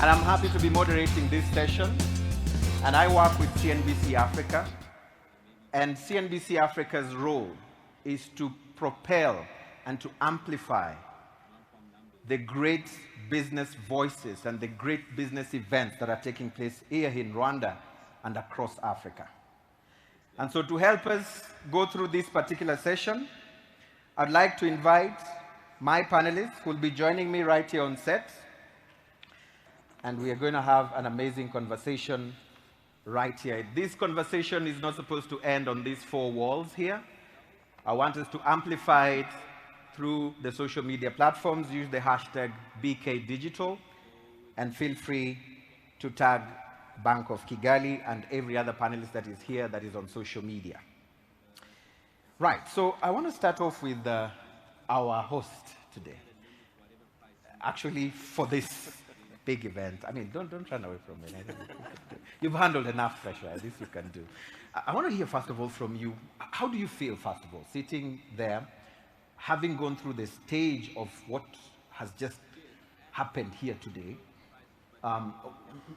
and I'm happy to be moderating this session. And I work with CNBC Africa, and CNBC Africa's role is to propel and to amplify the great business voices and the great business events that are taking place here in Rwanda and across Africa. And so to help us go through this particular session, I'd like to invite my panelists who will be joining me right here on set. And we are going to have an amazing conversation right here. This conversation is not supposed to end on these four walls here. I want us to amplify it through the social media platforms. Use the hashtag BKDigital, and feel free to tag Bank of Kigali and every other panelist that is here that is on social media. Right, so I want to start off with our host today. Actually, for this big event, I mean, don't run away from me. You've handled enough pressure, at least you can do. I want to hear, first of all, from you. How do you feel, first of all, sitting there, having gone through the stage of what has just happened here today?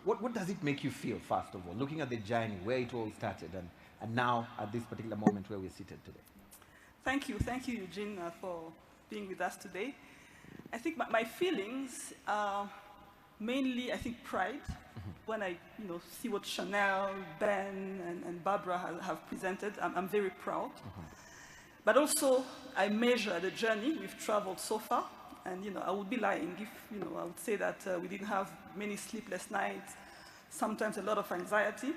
What does it make you feel, first of all, looking at the journey, where it all started, and now at this particular moment where we're seated today? Thank you, Eugene, for being with us today. I think my feelings are mainly, I think, pride when I see what Chanel, Ben, and Barbara have presented. I'm very proud. But also, I measure the journey we've traveled so far. And I would be lying if I would say that we didn't have many sleepless nights, sometimes a lot of anxiety.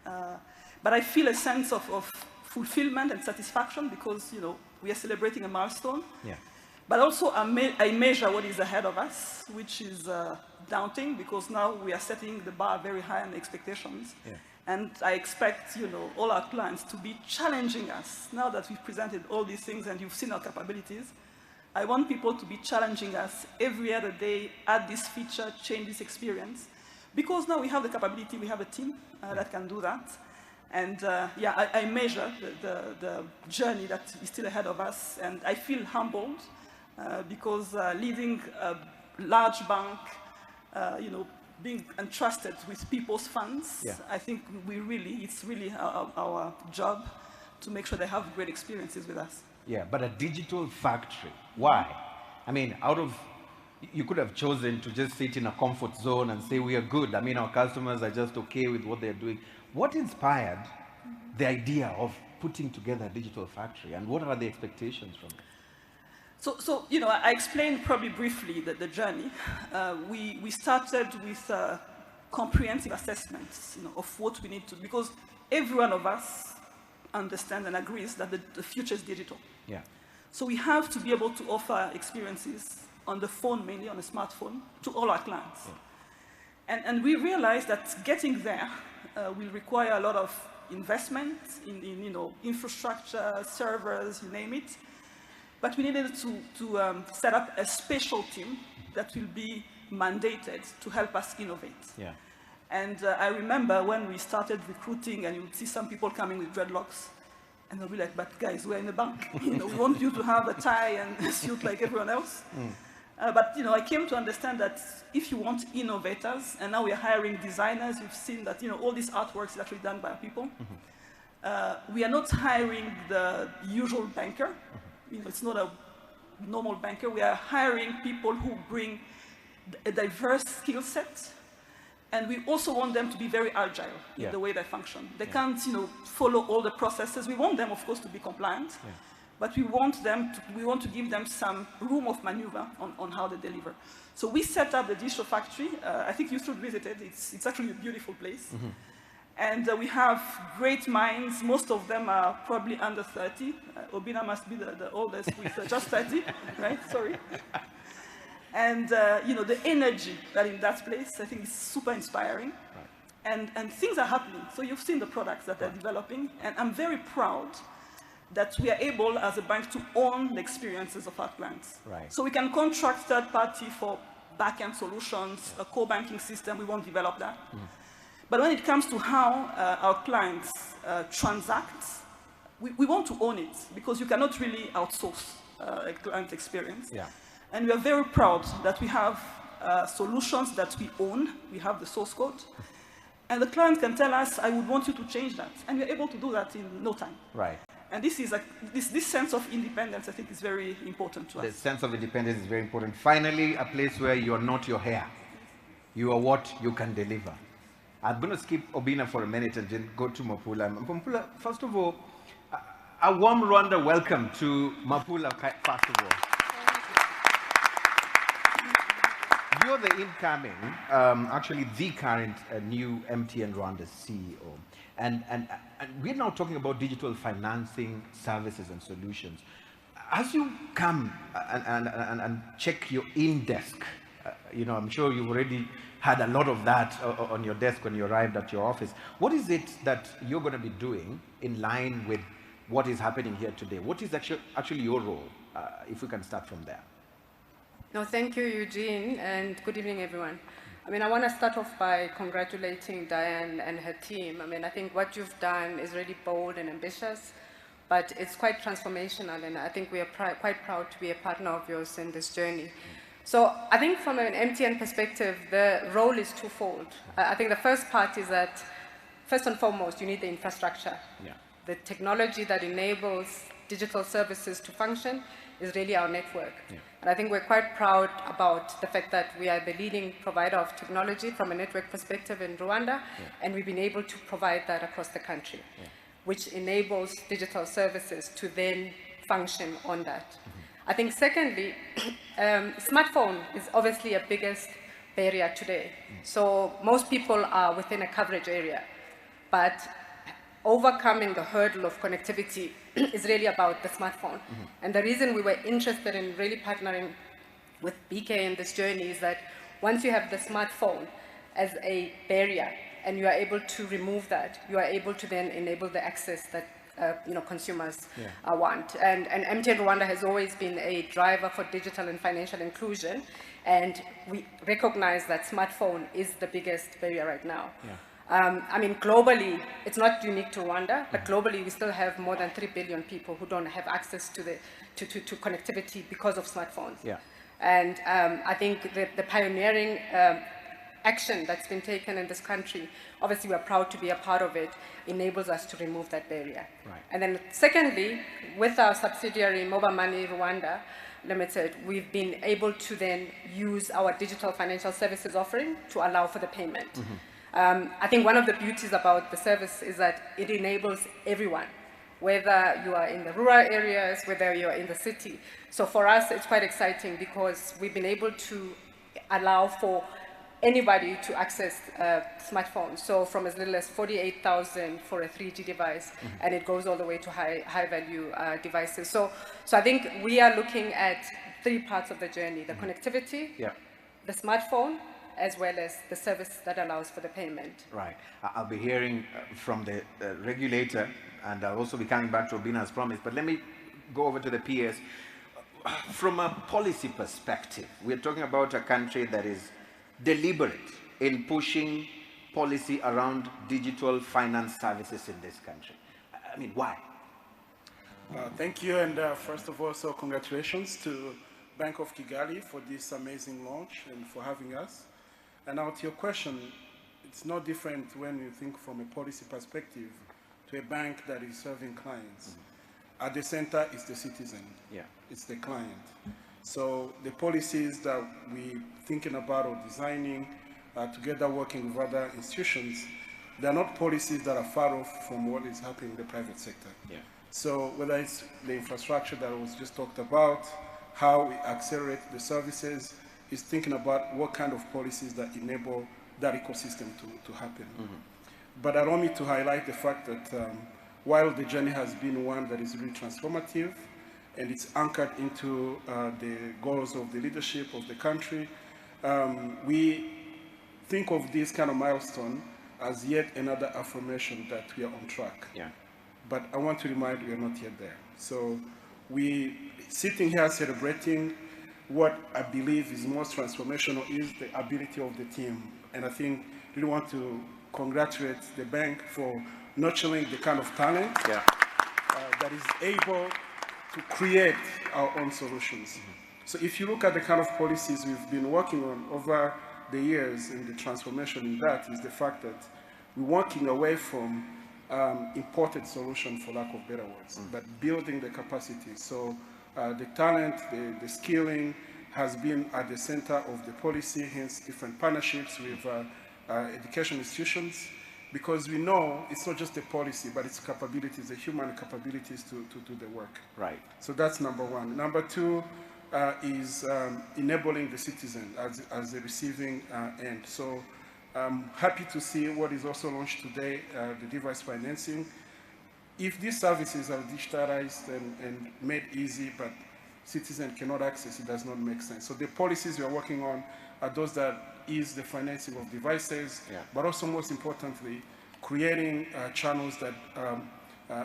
But I feel a sense of fulfillment and satisfaction because we are celebrating a milestone. Yeah. But also I measure what is ahead of us, which is daunting because now we are setting the bar very high on expectations. Yeah. And I expect all our clients to be challenging us. Now that we've presented all these things and you've seen our capabilities, I want people to be challenging us every other day, add this feature, change this experience. Because now we have the capability, we have a team that can do that. And yeah, I measure the journey that is still ahead of us. And I feel humbled because leading a large bank, being entrusted with people's funds, yeah. I think it's really our job to make sure they have great experiences with us. Yeah, but a digital factory, why? I mean, you could have chosen to just sit in a comfort zone and say we are good. I mean, our customers are just okay with what they're doing. What inspired the idea of putting together a digital factory, and what are the expectations from it? So I explained probably briefly the journey. We started with comprehensive assessments, of what we need to, because every one of us understands and agrees that the future is digital. Yeah. So we have to be able to offer experiences on the phone, mainly on a smartphone, to all our clients. Yeah. And we realized that getting there will require a lot of investment in infrastructure, servers, you name it. But we needed to set up a special team that will be mandated to help us innovate. Yeah. And I remember when we started recruiting, and you would see some people coming with dreadlocks, and they'll be like, "But guys, we're in the bank. We want you to have a tie and a suit like everyone else." But I came to understand that if you want innovators, and now we are hiring designers, you've seen that all these artworks is actually done by people. We are not hiring the usual banker. It's not a normal banker. We are hiring people who bring a diverse skill set, and we also want them to be very agile in the way they function. They can't, follow all the processes. We want them, of course, to be compliant, but we want to give them some room of maneuver on how they deliver. So we set up the digital factory. I think you should visit it. It's actually a beautiful place. And we have great minds. Most of them are probably under 30. Obina must be the oldest with just 30, right? Sorry. And the energy that in that place, I think is super inspiring. Right. And things are happening. So you've seen the products that they're developing. And I'm very proud that we are able, as a bank, to own the experiences of our clients. Right. So we can contract third party for back-end solutions, a core banking system. We won't develop that. But when it comes to how our clients transact, we want to own it, because you cannot really outsource a client experience. Yeah. And we are very proud that we have solutions that we own. We have the source code. And the client can tell us, I would want you to change that. And we're able to do that in no time. Right. And this is this sense of independence, I think, is very important to us. The sense of independence is very important. Finally, a place where you're not your hair. You are what you can deliver. I'm going to skip Obina for a minute and then go to Mapula. Mapula, first of all, a warm Rwanda welcome to Mapula, first of all. You're the incoming, actually the current new MTN Rwanda CEO. And we're now talking about digital financing services and solutions. As you come and check your in-desk, I'm sure you've already had a lot of that on your desk when you arrived at your office. What is it that you're going to be doing in line with what is happening here today? What is actually your role, if we can start from there? No, thank you, Eugene, and good evening, everyone. I want to start off by congratulating Diane and her team. I think what you've done is really bold and ambitious, but it's quite transformational, and I think we are quite proud to be a partner of yours in this journey. So I think from an MTN perspective, the role is twofold. I think the first part is that, first and foremost, you need the infrastructure. Yeah. The technology that enables digital services to function is really our network. Yeah. And I think we're quite proud about the fact that we are the leading provider of technology from a network perspective in Rwanda, and we've been able to provide that across the country, which enables digital services to then function on that. I think secondly, smartphone is obviously a biggest barrier today. So most people are within a coverage area, but overcoming the hurdle of connectivity is really about the smartphone. And the reason we were interested in really partnering with BK in this journey is that once you have the smartphone as a barrier and you are able to remove that, you are able to then enable the access that consumers want. And MTN Rwanda has always been a driver for digital and financial inclusion, and we recognize that smartphone is the biggest barrier right now. Globally, it's not unique to Rwanda, but globally we still have more than 3 billion people who don't have access to connectivity because of smartphones. And I think the pioneering action that's been taken in this country, obviously we're proud to be a part of it, enables us to remove that barrier. And then secondly, with our subsidiary Mobile Money Rwanda Limited, we've been able to then use our digital financial services offering to allow for the payment. I think one of the beauties about the service is that it enables everyone, whether you are in the rural areas, whether you are in the city. So for us, it's quite exciting because we've been able to allow for anybody to access smartphones. So from as little as 48,000 for a 3G device, and it goes all the way to high value devices. So I think we are looking at 3 parts of the journey: the connectivity, the smartphone, as well as the service that allows for the payment. Right. I'll be hearing from the regulator, and I'll also be coming back to Obina as promised, but let me go over to the PS. From a policy perspective, we're talking about a country that is deliberate in pushing policy around digital finance services in this country. Why? Thank you, and first of all, so congratulations to Bank of Kigali for this amazing launch and for having us. And now to your question, it's no different when you think from a policy perspective to a bank that is serving clients. At the center is the citizen. It's the client. So the policies that we're thinking about or designing, together working with other institutions, they're not policies that are far off from what is happening in the private sector. So whether it's the infrastructure that was just talked about, how we accelerate the services, is thinking about what kind of policies that enable that ecosystem to happen. But allow me to highlight the fact that while the journey has been one that is really transformative, and it's anchored into the goals of the leadership of the country, we think of this kind of milestone as yet another affirmation that we are on track. But I want to remind we are not yet there. So we sitting here celebrating what I believe is most transformational is the ability of the team. And I think we really want to congratulate the bank for nurturing the kind of talent that is able to create our own solutions. So if you look at the kind of policies we've been working on over the years, and the transformation in that is the fact that we're working away from imported solution, for lack of better words, but building the capacity. So the talent, the skilling has been at the center of the policy, hence different partnerships with education institutions, because we know it's not just the policy, but it's capabilities, the human capabilities to do the work. Right. So that's number one. Number two is enabling the citizen as the receiving end. So I'm happy to see what is also launched today, the device financing. If these services are digitalized and made easy, but citizens cannot access, it does not make sense. So the policies we are working on are those that ease the financing of devices, but also most importantly, creating channels that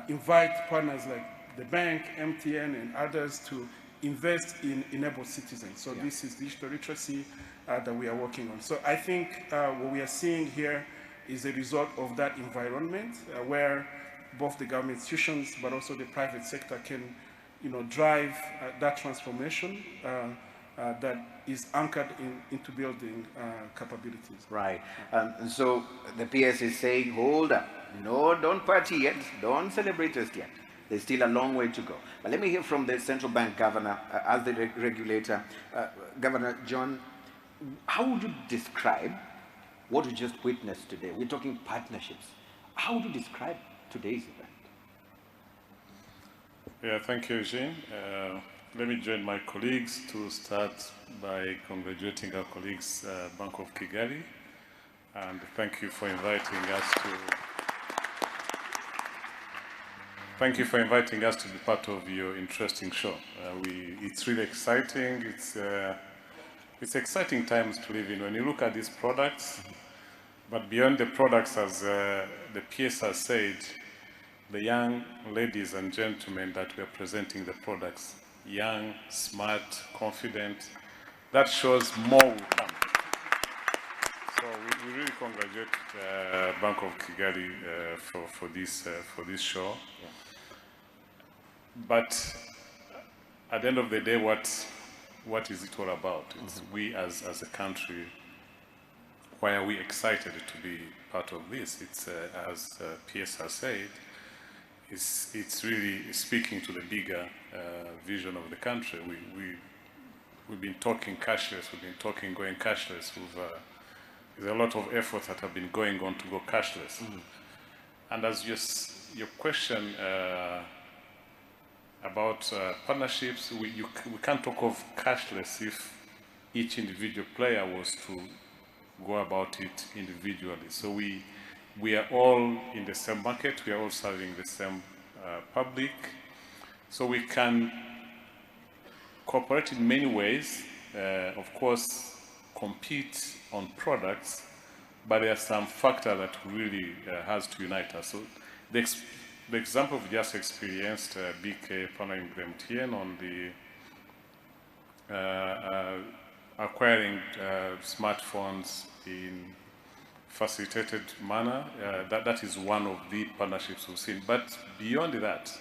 invite partners like the bank, MTN, and others to invest in enabled citizens. So this is digital literacy that we are working on. So I think what we are seeing here is a result of that environment where both the government institutions, but also the private sector can, drive that transformation that is anchored into building capabilities. Right. And so the PS is saying, hold up. No, don't party yet. Don't celebrate just yet. There's still a long way to go. But let me hear from the central bank governor, as the regulator. Governor John, how would you describe what we just witnessed today? We're talking partnerships. How would you describe today's event? Yeah, thank you, Eugene. Let me join my colleagues to start by congratulating our colleagues, Bank of Kigali, and thank you for inviting us to. Thank you for inviting us to be part of your interesting show. It's really exciting. It's exciting times to live in. When you look at these products, but beyond the products, as the PS has said, the young ladies and gentlemen that were presenting the products, young, smart, confident, that shows more will come. So we really congratulate Bank of Kigali for this show. Yeah. But at the end of the day, what is it all about? It's we as a country, why are we excited to be part of this? It's as PS has said, it's really speaking to the bigger vision of the country. We've been talking cashless, we've been talking going cashless. There's a lot of efforts that have been going on to go cashless. And as your question about partnerships, we can't talk of cashless if each individual player was to go about it individually. So we are all in the same market, we are all serving the same public. So we can cooperate in many ways, of course, compete on products, but there are some factors that really has to unite us. So the example we just experienced, BK partnering with MTN on the acquiring smartphones in facilitated manner, that is one of the partnerships we've seen. But beyond that,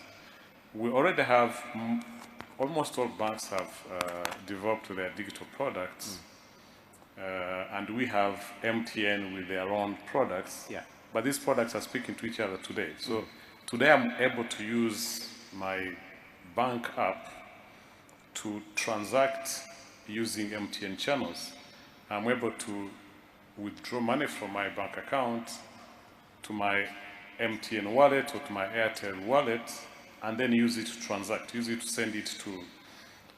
we already have, almost all banks have developed their digital products, and we have MTN with their own products, but these products are speaking to each other today. So today I'm able to use my bank app to transact using MTN channels. I'm able to withdraw money from my bank account to my MTN wallet or to my Airtel wallet, and then use it to transact, use it to send it to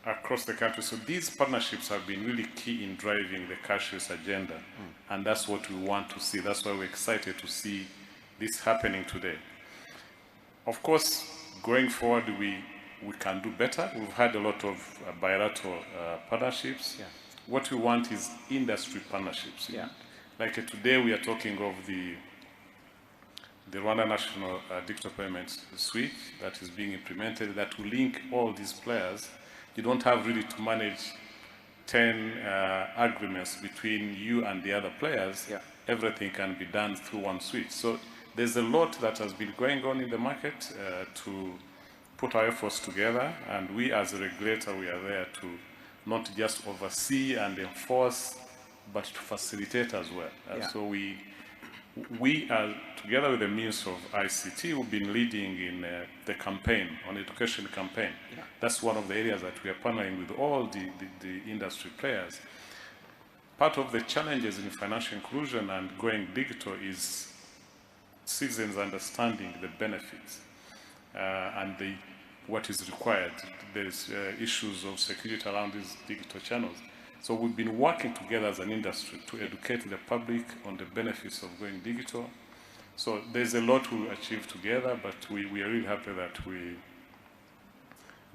across the country. So these partnerships have been really key in driving the cashless agenda, and that's what we want to see. That's why we're excited to see this happening today. Of course, going forward, we can do better. We've had a lot of bilateral partnerships. What we want is industry partnerships. Like today, we are talking of the Rwanda National Digital Payments Suite that is being implemented that will link all these players. You don't have really to manage 10 agreements between you and the other players. Everything can be done through one suite. So there's a lot that has been going on in the market to put our efforts together, and we as a regulator, we are there to not just oversee and enforce, but to facilitate as well. So we are, together with the Ministry of ICT, we've been leading in the campaign, on education campaign. That's one of the areas that we are partnering with all the industry players. Part of the challenges in financial inclusion and going digital is citizens understanding the benefits and what is required. There's issues of security around these digital channels. So we've been working together as an industry to educate the public on the benefits of going digital. So there's a lot we achieve together, but we are really happy that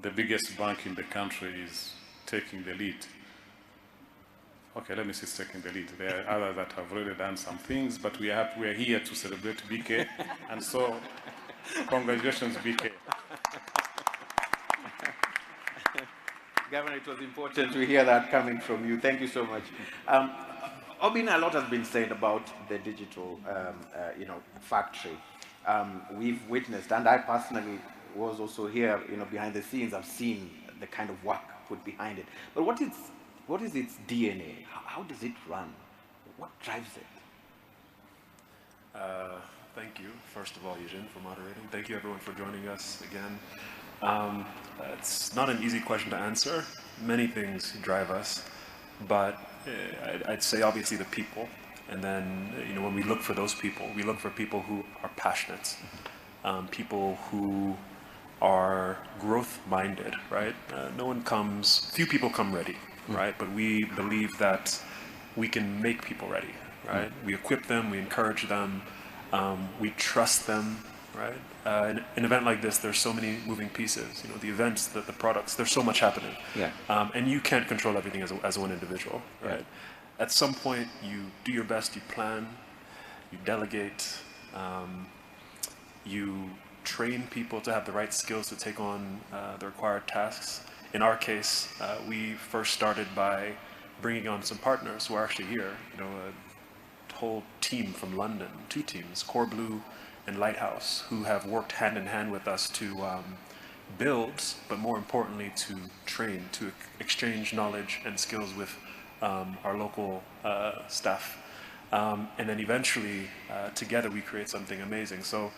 the biggest bank in the country is taking the lead. Okay, let me say it's taking the lead. There are others that have already done some things, but we are here to celebrate BK, and so congratulations, BK. Governor, it was important to hear that coming from you. Thank you so much. Obin, a lot has been said about the digital, factory. We've witnessed, and I personally was also here, behind the scenes. I've seen the kind of work put behind it. But what is its DNA? How does it run? What drives it? Thank you, first of all, Eugene, for moderating. Thank you, everyone, for joining us again. It's not an easy question to answer. Many things drive us, but I'd say obviously the people. And then, when we look for those people, we look for people who are passionate, people who are growth-minded, right? Few people come ready, right? But we believe that we can make people ready, right? We equip them, we encourage them, we trust them, right? In an event like this, there's so many moving pieces, the events, the products, there's so much happening. And you can't control everything as one individual, right? At some point, you do your best, you plan, you delegate, you train people to have the right skills to take on the required tasks. In our case, we first started by bringing on some partners who are actually here, a whole team from London, 2 teams, Core Blue and Lighthouse, who have worked hand in hand with us to build, but more importantly to train, to exchange knowledge and skills with our local staff. And then eventually, together we create something amazing. So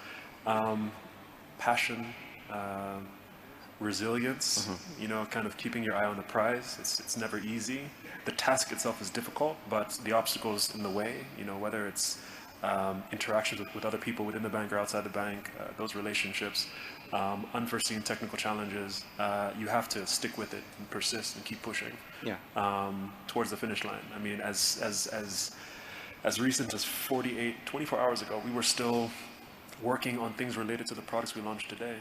passion, resilience, kind of keeping your eye on the prize. It's never easy. The task itself is difficult, but the obstacles in the way, whether it's interactions with other people within the bank or outside the bank, those relationships, unforeseen technical challenges, you have to stick with it and persist and keep pushing towards the finish line. I mean, as recent as 24 hours ago, we were still working on things related to the products we launched today.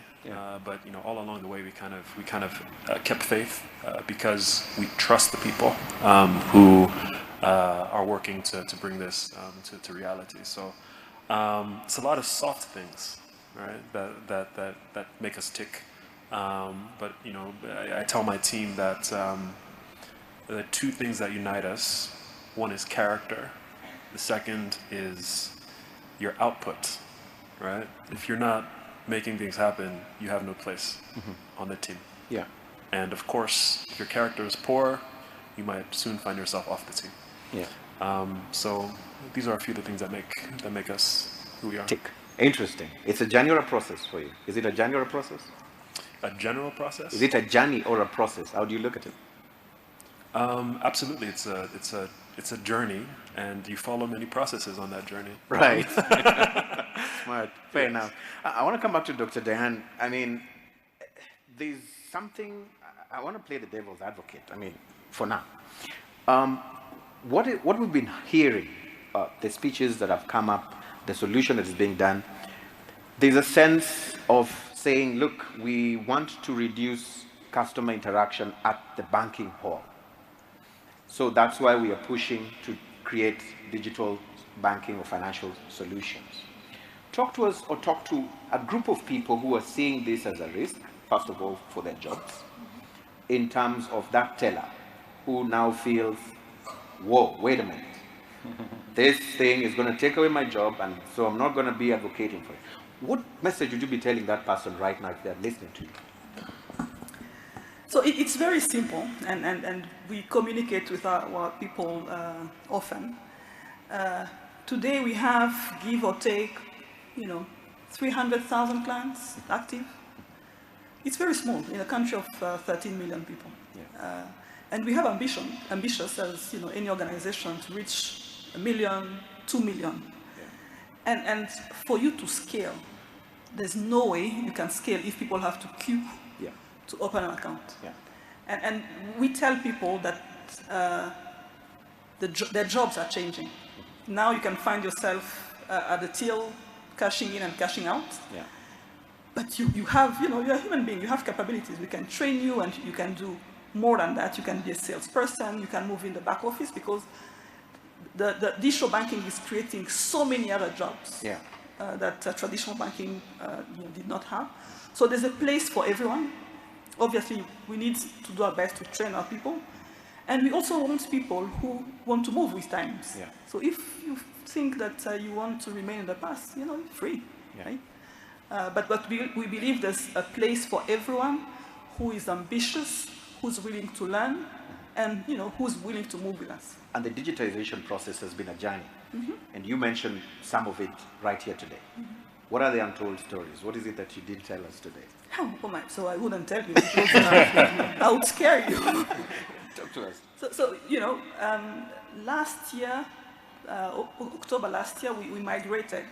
But all along the way, we kind of kept faith because we trust the people who are working to bring this to reality. So it's a lot of soft things, right? That make us tick. But I tell my team that the 2 things that unite us. One is character. The second is your output. Right? If you're not making things happen, you have no place on the team. And of course, if your character is poor, you might soon find yourself off the team. So these are a few of the things that make us who we are. Tick. Interesting. It's a journey or a process for you. Is it a journey or a process? A general process? Is it a journey or a process? How do you look at it? Absolutely. It's a journey, and you follow many processes on that journey. Right. Smart. Fair enough. I want to come back to Dr. Dehan. I mean, there's something, I want to play the devil's advocate, for now. What we've been hearing, the speeches that have come up, the solution that is being done, there's a sense of saying, look, we want to reduce customer interaction at the banking hall. So that's why we are pushing to create digital banking or financial solutions. Talk to us, or talk to a group of people who are seeing this as a risk, first of all, for their jobs, in terms of that teller who now feels, whoa, wait a minute. This thing is going to take away my job, and so I'm not going to be advocating for it. What message would you be telling that person right now if they're listening to you? So it's very simple, and we communicate with our people often. Today we have, give or take, 300,000 clients active. It's very small in a country of 13 million people. Yeah. And we have ambitious as any organization, to reach 1 million, 2 million. Yeah. And for you to scale, there's no way you can scale if people have to queue to open an account. Yeah. And we tell people that their jobs are changing. Now you can find yourself at the till, cashing in and cashing out. Yeah. But you have, you're a human being, you have capabilities. We can train you and you can do more than that. You can be a salesperson, you can move in the back office, because the digital banking is creating so many other jobs that traditional banking did not have. So there's a place for everyone. Obviously, we need to do our best to train our people. And we also want people who want to move with times. Yeah. So if you think that you want to remain in the past, free, right? But we believe there's a place for everyone who is ambitious, who's willing to learn, and who's willing to move with us. And the digitization process has been a journey. Mm-hmm. And you mentioned some of it right here today. Mm-hmm. What are the untold stories? What is it that you didn't tell us today? Oh my, so I wouldn't tell you, because I would scare you. Talk to us. So last year, October last year, we migrated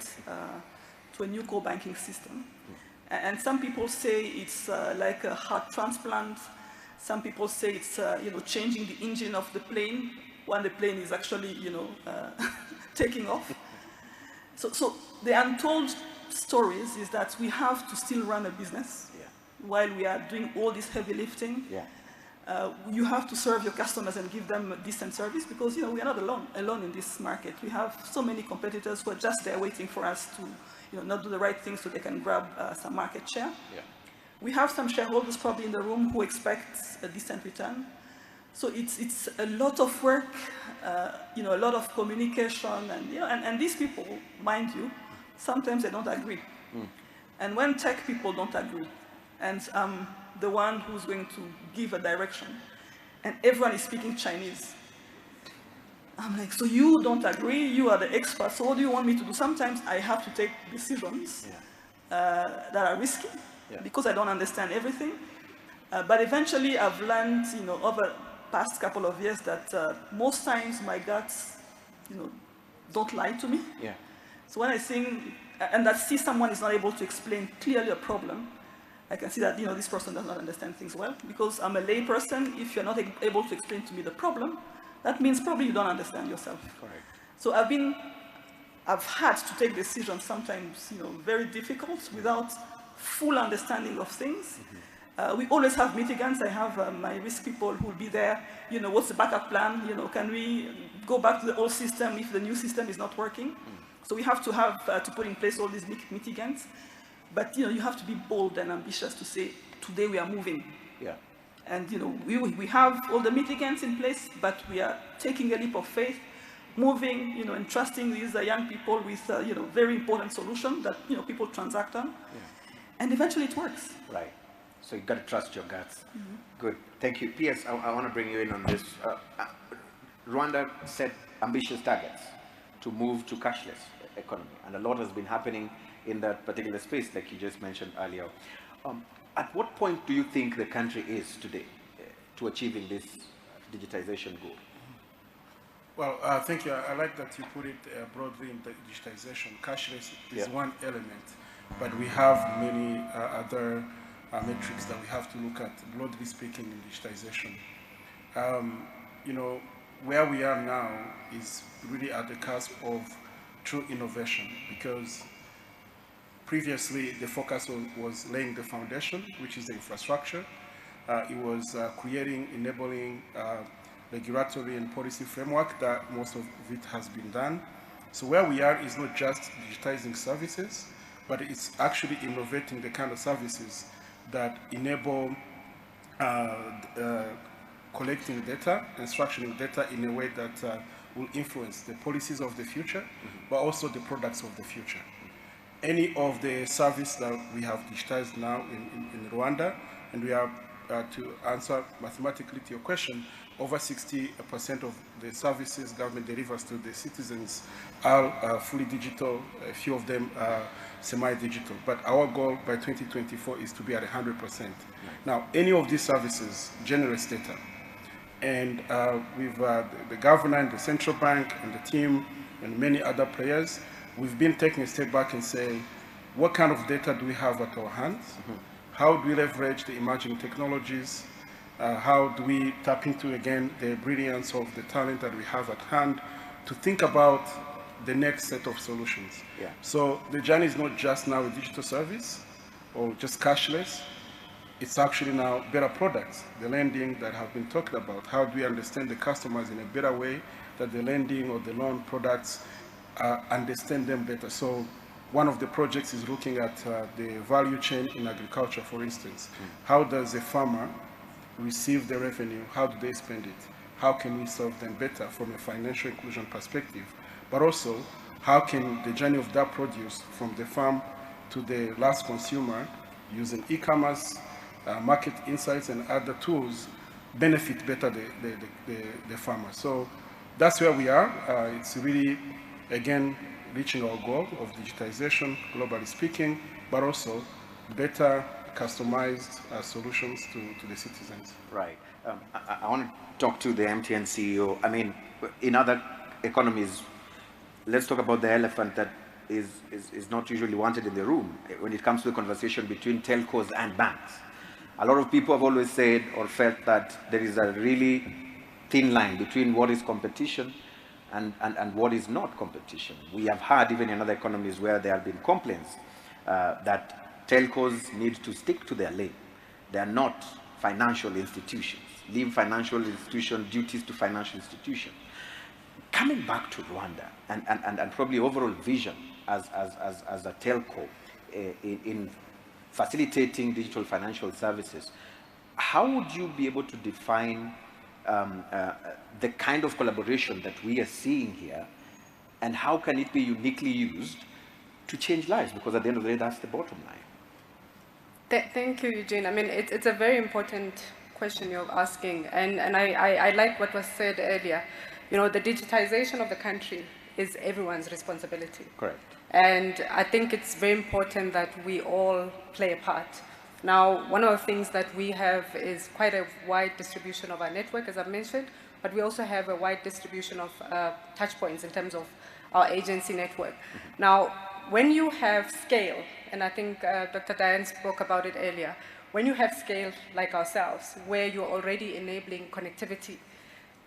to a new core banking system. And some people say it's like a heart transplant. Some people say it's changing the engine of the plane when the plane is actually taking off. So the untold stories is that we have to still run a business while we are doing all this heavy lifting. You have to serve your customers and give them a decent service, because we are not alone in this market. We have so many competitors who are just there waiting for us to not do the right thing so they can grab some market share. We have some shareholders probably in the room who expect a decent return. So it's a lot of work, a lot of communication, and these people, mind you, sometimes they don't agree. And when tech people don't agree, and I'm the one who's going to give a direction, and everyone is speaking Chinese, I'm like, so you don't agree, you are the expert, so what do you want me to do? Sometimes I have to take decisions that are risky, because I don't understand everything. But eventually I've learned, over the past couple of years, that most times my guts, don't lie to me. So when I think, and I see someone is not able to explain clearly a problem, I can see that, this person does not understand things well, because I'm a lay person. If you're not able to explain to me the problem, that means probably you don't understand yourself. Correct. So I've had to take decisions sometimes, very difficult, without full understanding of things. We always have mitigants. I have my risk people who will be there. What's the backup plan? Can we go back to the old system if the new system is not working? So we have to put in place all these mitigants. But you have to be bold and ambitious to say, today we are moving. And we have all the mitigants in place, but we are taking a leap of faith, moving, and trusting these young people with very important solution that people transact on. And eventually it works. Right. So you've got to trust your guts. Good. Thank you. P.S. I want to bring you in on this. Rwanda set ambitious targets to move to cashless economy, and a lot has been happening in that particular space, like you just mentioned earlier. At what point do you think the country is today to achieving this digitization goal? Well, thank you. I like that you put it broadly in the digitization. Cashless is one element, but we have many other metrics that we have to look at, broadly speaking, in digitization. Where we are now is really at the cusp of true innovation, because previously the focus was laying the foundation, which is the infrastructure. It was creating, enabling regulatory and policy framework that most of it has been done. So where we are is not just digitizing services, but it's actually innovating the kind of services that enable collecting data and structuring data in a way that will influence the policies of the future, but also the products of the future. Any of the service that we have digitized now in Rwanda, and we are to answer mathematically to your question, over 60% of the services government delivers to the citizens are fully digital. A few of them are semi-digital. But our goal by 2024 is to be at 100%. Now, any of these services generates data. And with the governor and the central bank and the team and many other players, we've been taking a step back and saying, what kind of data do we have at our hands? How do we leverage the emerging technologies? How do we tap into, again, the brilliance of the talent that we have at hand to think about the next set of solutions? Yeah. So the journey is not just now a digital service or just cashless. It's actually now better products, the lending that have been talked about. How do we understand the customers in a better way, that the lending or the loan products understand them better? So one of the projects is looking at the value chain in agriculture, for instance. How does a farmer receive the revenue? How do they spend it? How can we serve them better from a financial inclusion perspective? But also, how can the journey of that produce from the farm to the last consumer using e-commerce, market insights and other tools benefit better the farmer? So that's where we are. It's really, again, reaching our goal of digitization, globally speaking, but also better customized solutions to the citizens. Right. I want to talk to the MTN CEO. I mean, in other economies, let's talk about the elephant that is not usually wanted in the room when it comes to the conversation between telcos and banks. A lot of people have always said or felt that there is a really thin line between what is competition and what is not competition. We have heard even in other economies where there have been complaints that telcos need to stick to their lane. They are not financial institutions. Leave financial institution duties to financial institutions. Coming back to Rwanda and probably overall vision as a telco in facilitating digital financial services, how would you be able to define the kind of collaboration that we are seeing here, and how can it be uniquely used to change lives? Because at the end of the day, that's the bottom line. Thank you, Eugene. I mean, it's a very important question you're asking, and I like what was said earlier. You know, the digitization of the country is everyone's responsibility. Correct. And I think it's very important that we all play a part. Now, one of the things that we have is quite a wide distribution of our network, as I've mentioned, but we also have a wide distribution of touch points in terms of our agency network. Now, when you have scale, and I think Dr. Diane spoke about it earlier, when you have scale like ourselves, where you're already enabling connectivity,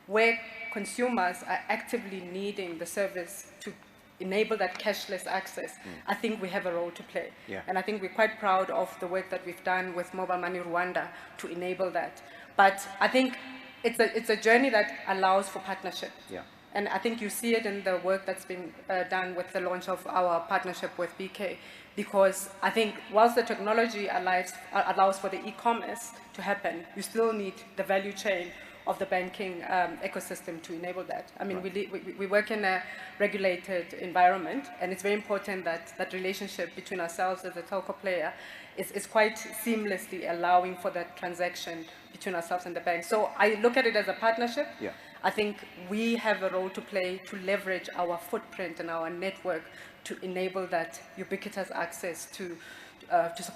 where consumers are actively needing the service to enable that cashless access, I think we have a role to play. Yeah. And I think we're quite proud of the work that we've done with Mobile Money Rwanda to enable that. But I think it's a journey that allows for partnership. Yeah. And I think you see it in the work that's been done with the launch of our partnership with BK, because I think whilst the technology allows for the e-commerce to happen, you still need the value chain of the banking ecosystem to enable that. I mean, right. we work in a regulated environment, and it's very important that that relationship between ourselves as a telco player is quite seamlessly allowing for that transaction between ourselves and the bank. So I look at it as a partnership. Yeah. I think we have a role to play to leverage our footprint and our network to enable that ubiquitous access to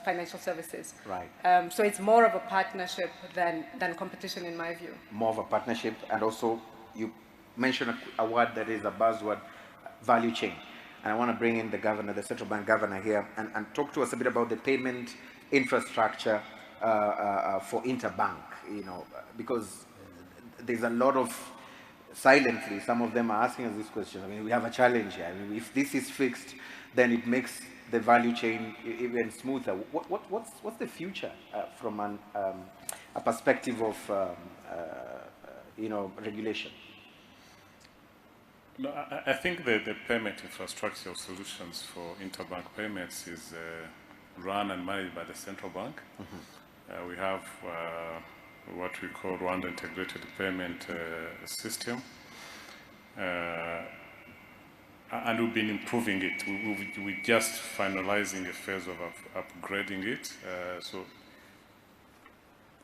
financial services. Right. So it's more of a partnership than competition, in my view. More of a partnership, and also you mentioned a word that is a buzzword, value chain. And I want to bring in the governor, the central bank governor here, and talk to us a bit about the payment infrastructure for interbank, you know, because there's a lot of, silently, some of them are asking us this question. I mean, we have a challenge here. I mean, if this is fixed, then it makes the value chain even smoother. What's the future from a perspective of you know, regulation? No, I think the payment infrastructure solutions for interbank payments is run and managed by the central bank. We have what we call Rwanda Integrated Payment System. And we've been improving it. We're just finalizing a phase of upgrading it. So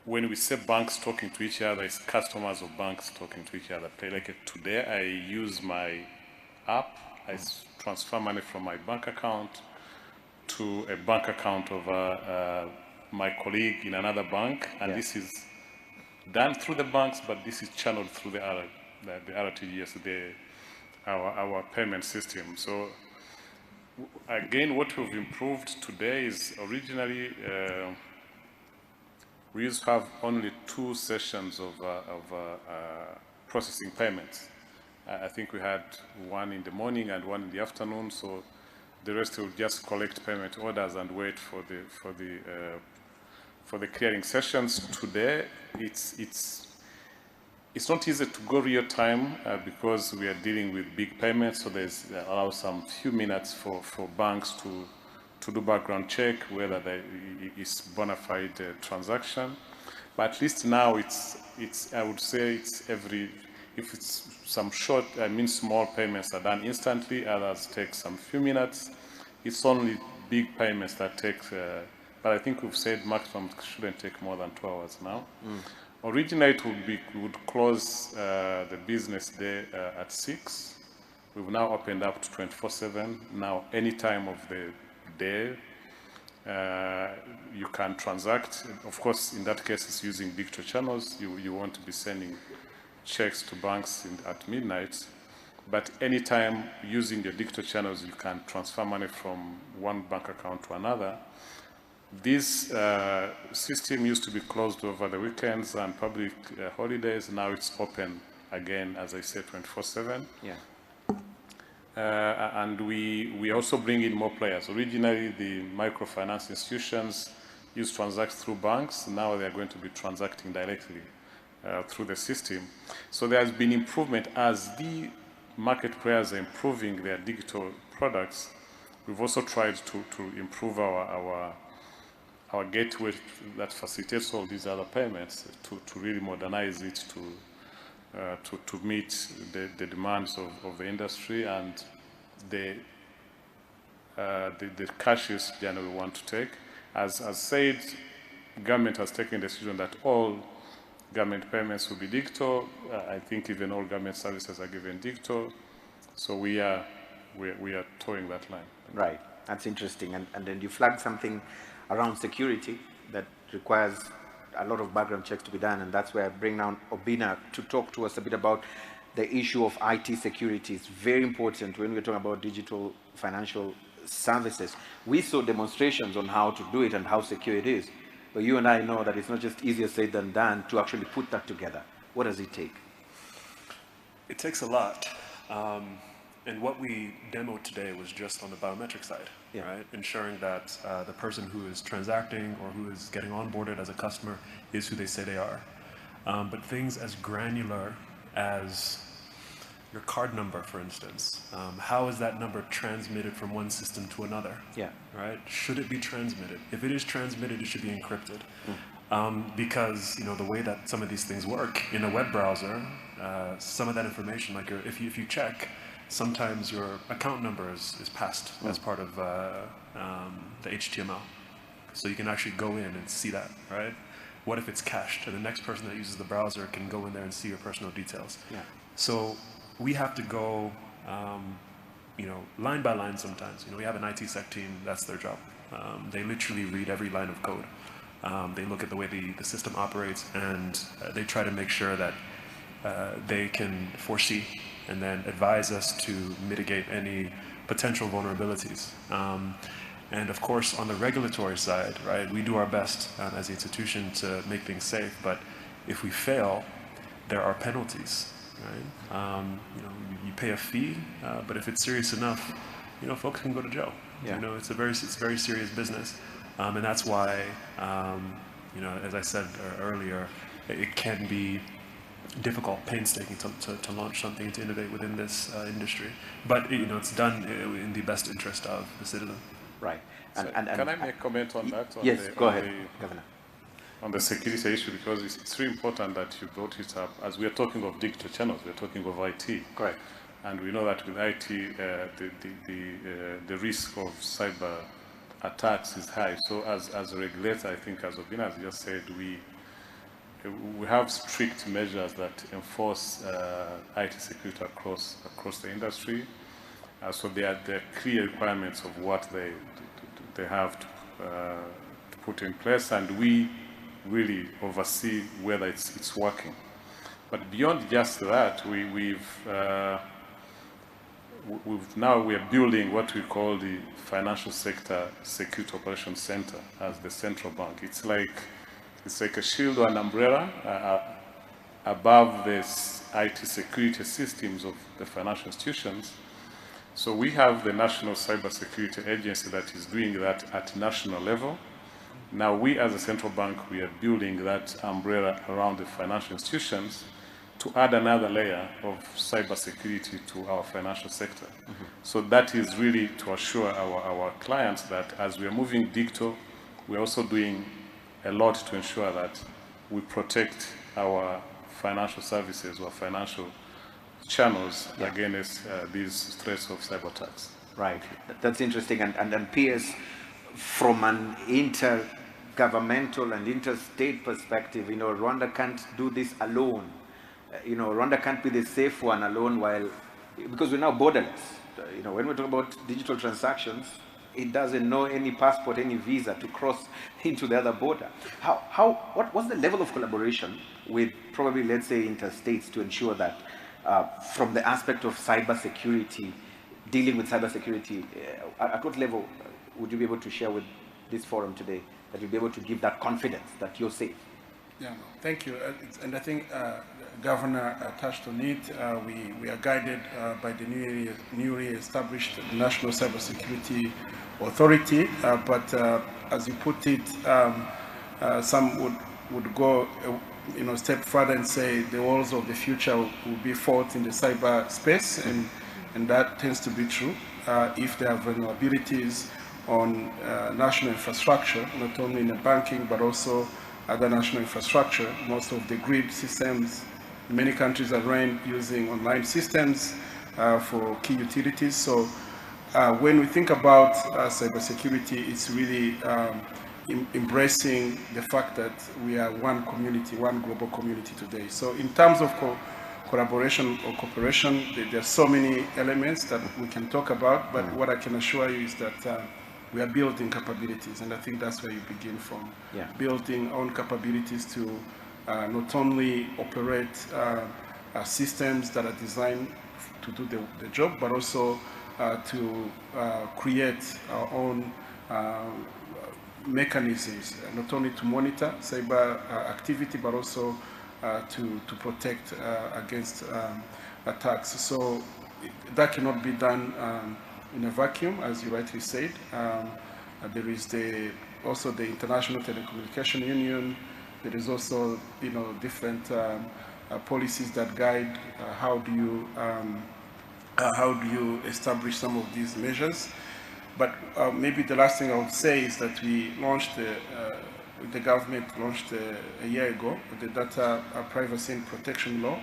when we say banks talking to each other, it's customers of banks talking to each other. Like today, I use my app, I transfer money from my bank account to a bank account of my colleague in another bank, and this is done through the banks, but this is channeled through the RTGS, our payment system. So again, what we've improved today is originally we used to have only 2 sessions of processing payments. I think we had one in the morning and one in the afternoon, so the rest will just collect payment orders and wait for the clearing sessions. Today, it's not easy to go real time because we are dealing with big payments, so there's allows some few minutes for banks to do background check whether it's bona fide transaction. But at least now it's I would say it's if it's some short, small payments are done instantly, others take some few minutes. It's only big payments that take, but I think we've said maximum shouldn't take more than 2 hours now. Originally, we would close the business day at 6. We've now opened up to 24/7. Now, any time of the day, you can transact. Of course, in that case, it's using digital channels. You want to be sending checks to banks at midnight, but anytime using the digital channels, you can transfer money from one bank account to another. This system used to be closed over the weekends and public holidays. Now it's open again, as I said, 24/7. Yeah. And we also bring in more players. Originally, the microfinance institutions used to transact through banks. Now they are going to be transacting directly through the system. So there has been improvement as the market players are improving their digital products. We've also tried to improve our gateway that facilitates all these other payments to really modernize it to meet the demands of the industry and the cashless journey we want to take. As said, government has taken the decision that all government payments will be digital. I think even all government services are given digital. So we are towing that line. Right. That's interesting. And then you flagged something around security that requires a lot of background checks to be done, and that's where I bring down Obina to talk to us a bit about the issue of IT security. It's very important when we're talking about digital financial services. We saw demonstrations on how to do it and how secure it is, but you and I know that it's not just easier said than done to actually put that together. What does it take? It takes a lot. And what we demoed today was just on the biometric side, right? Ensuring that the person who is transacting or who is getting onboarded as a customer is who they say they are. But things as granular as your card number, for instance, how is that number transmitted from one system to another? Right? Should it be transmitted? If it is transmitted, it should be encrypted. Because the way that some of these things work in a web browser, some of that information, like if you check, sometimes your account number is passed as part of the HTML. So you can actually go in and see that, right? What if it's cached and the next person that uses the browser can go in there and see your personal details? So we have to go, line by line sometimes. We have an IT sec team, that's their job. They literally read every line of code. They look at the way the system operates and they try to make sure that they can foresee and then advise us to mitigate any potential vulnerabilities. And of course, on the regulatory side, right, we do our best as an institution to make things safe, but if we fail, there are penalties, right? You pay a fee, but if it's serious enough, folks can go to jail. It's a very serious business. And that's why, as I said earlier, it can be difficult, painstaking to launch something, to innovate within this industry. But it's done in the best interest of the citizen. Right. And can I make a comment on that? Yes, go ahead, Governor. On the security issue, because it's really important that you brought it up. As we are talking of digital channels, we are talking of IT. Correct. And we know that with IT, the risk of cyber attacks is high. So as a regulator, I think as Obina has just said, we have strict measures that enforce IT security across the industry. So there are clear requirements of what they have to put in place, and we really oversee whether it's working. But beyond just that, we are building what we call the Financial Sector Security Operations Center as the central bank. It's like a shield or an umbrella above this IT security systems of the financial institutions. So we have the National Cybersecurity Agency that is doing that at national level. Now we as a central bank, we are building that umbrella around the financial institutions to add another layer of cybersecurity to our financial sector. Mm-hmm. So that is really to assure our clients that as we are moving digital, we're also doing a lot to ensure that we protect our financial services or financial channels against these threats of cyber attacks. Right. That's interesting. And Piers, from an intergovernmental and interstate perspective, Rwanda can't do this alone. Rwanda can't be the safe one alone because we're now borderless. When we talk about digital transactions, it doesn't know any passport, any visa to cross into the other border. What's the level of collaboration with probably, let's say, interstates to ensure that from the aspect of cybersecurity, dealing with cybersecurity, at what level would you be able to share with this forum today that you'll be able to give that confidence that you're safe? Yeah, thank you. And I think Governor touched on it. We are guided by the newly established National Cybersecurity Authority, but as you put it, some would go a step further and say the walls of the future will be fought in the cyber space, and that tends to be true. If there are vulnerabilities on national infrastructure, not only in the banking but also other national infrastructure, most of the grid systems in many countries are run using online systems for key utilities. So when we think about cybersecurity, it's really embracing the fact that we are one community, one global community today. So in terms of collaboration or cooperation, there are so many elements that we can talk about, but what I can assure you is that we are building capabilities, and I think that's where you begin from. Yeah. Building own capabilities to not only operate systems that are designed to do the job, but also to create our own mechanisms, not only to monitor cyber activity, but also to protect against attacks. So that cannot be done in a vacuum, as you rightly said. There is also the International Telecommunication Union. There is also different policies that guide how do you establish some of these measures. But maybe the last thing I would say is that we launched the government launched a year ago the Data Privacy and Protection Law,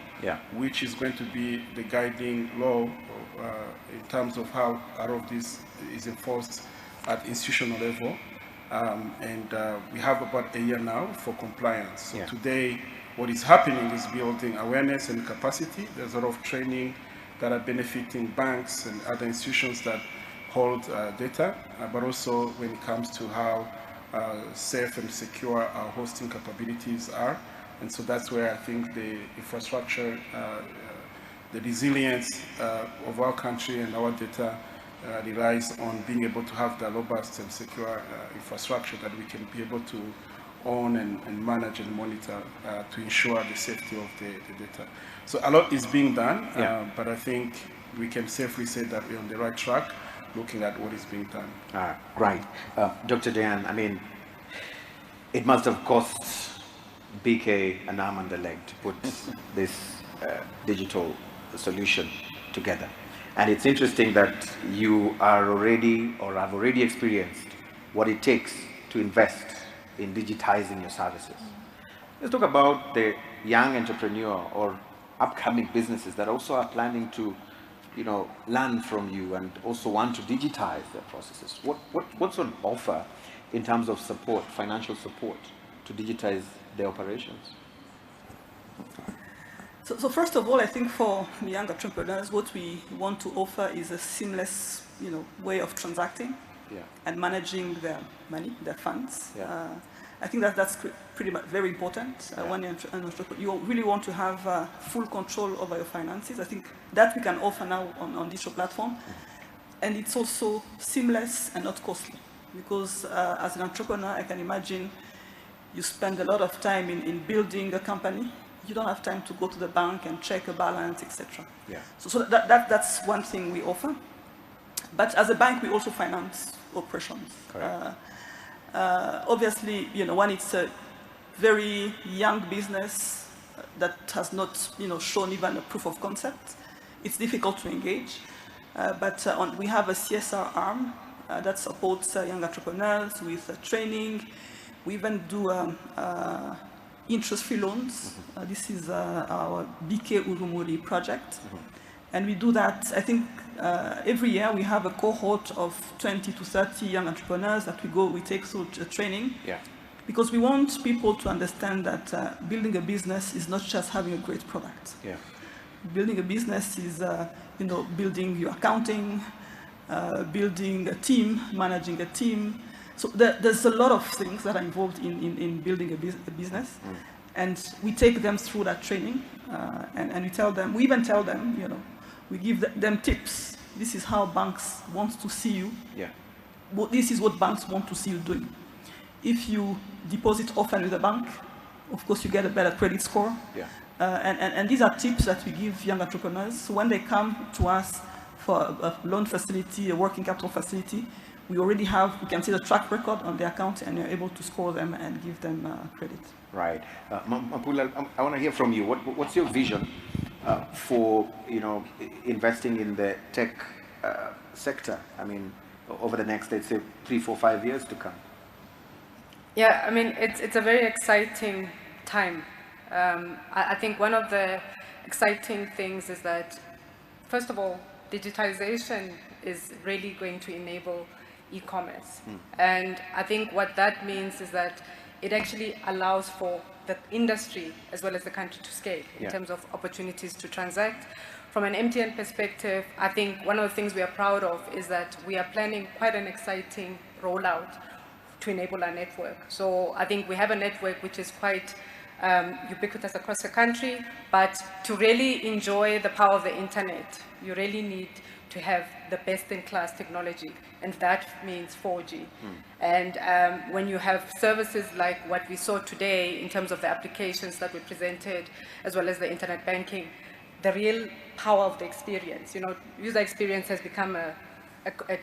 which is going to be the guiding law in terms of how all of this is enforced at institutional level. And we have about a year now for compliance. So today, what is happening is building awareness and capacity. There's a lot of training that are benefiting banks and other institutions that hold data, but also when it comes to how safe and secure our hosting capabilities are. And so that's where I think the infrastructure, the resilience of our country and our data relies on being able to have the robust and secure infrastructure that we can be able to own and manage and monitor to ensure the safety of the data. So a lot is being done, but I think we can safely say that we're on the right track, looking at what is being done. Right. Dr. Diane, I mean, it must have cost BK an arm and a leg to put this digital solution together. And it's interesting that you are already or have already experienced what it takes to invest in digitizing your services. Let's talk about the young entrepreneur or upcoming businesses that also are planning to learn from you and also want to digitize their processes. What's on offer in terms of support, financial support, to digitize their operations? So first of all, I think for young entrepreneurs, what we want to offer is a seamless, way of transacting and managing their money, their funds. I think that's pretty much very important. When you're an entrepreneur, you really want to have full control over your finances. I think that we can offer now on digital platform. And it's also seamless and not costly. Because as an entrepreneur, I can imagine you spend a lot of time in building a company. You don't have time to go to the bank and check a balance, etc. So that's one thing we offer. But as a bank, we also finance operations. Obviously, when it's a very young business that has not, shown even a proof of concept, it's difficult to engage. But we have a CSR arm that supports young entrepreneurs with training. We even do interest-free loans. This is our BK Urumuri project. And we do that, I think, every year we have a cohort of 20 to 30 young entrepreneurs that we take through training. Because we want people to understand that building a business is not just having a great product. Building a business is, building your accounting, building a team, managing a team. So there's a lot of things that are involved in building a business. And we take them through that training. And we even tell them, we give them tips. This is how banks want to see you. This is what banks want to see you doing. If you deposit often with a bank, of course you get a better credit score. And these are tips that we give young entrepreneurs. So when they come to us for a loan facility, a working capital facility, we can see the track record on the account, and you're able to score them and give them credit. Right. Mapula, I want to hear from you. What's your vision for investing in the tech sector? I mean, over the next, let's say, 3, 4, 5 years to come. Yeah, I mean, it's a very exciting time. I think one of the exciting things is that, first of all, digitization is really going to enable e-commerce. And I think what that means is that it actually allows for the industry as well as the country to scale in terms of opportunities to transact. From an MTN perspective, I think one of the things we are proud of is that we are planning quite an exciting rollout to enable our network. So I think we have a network which is quite ubiquitous across the country, but to really enjoy the power of the internet, you really need to have the best-in-class technology, and that means 4G. And when you have services like what we saw today in terms of the applications that we presented, as well as the internet banking, the real power of the experience, user experience has become a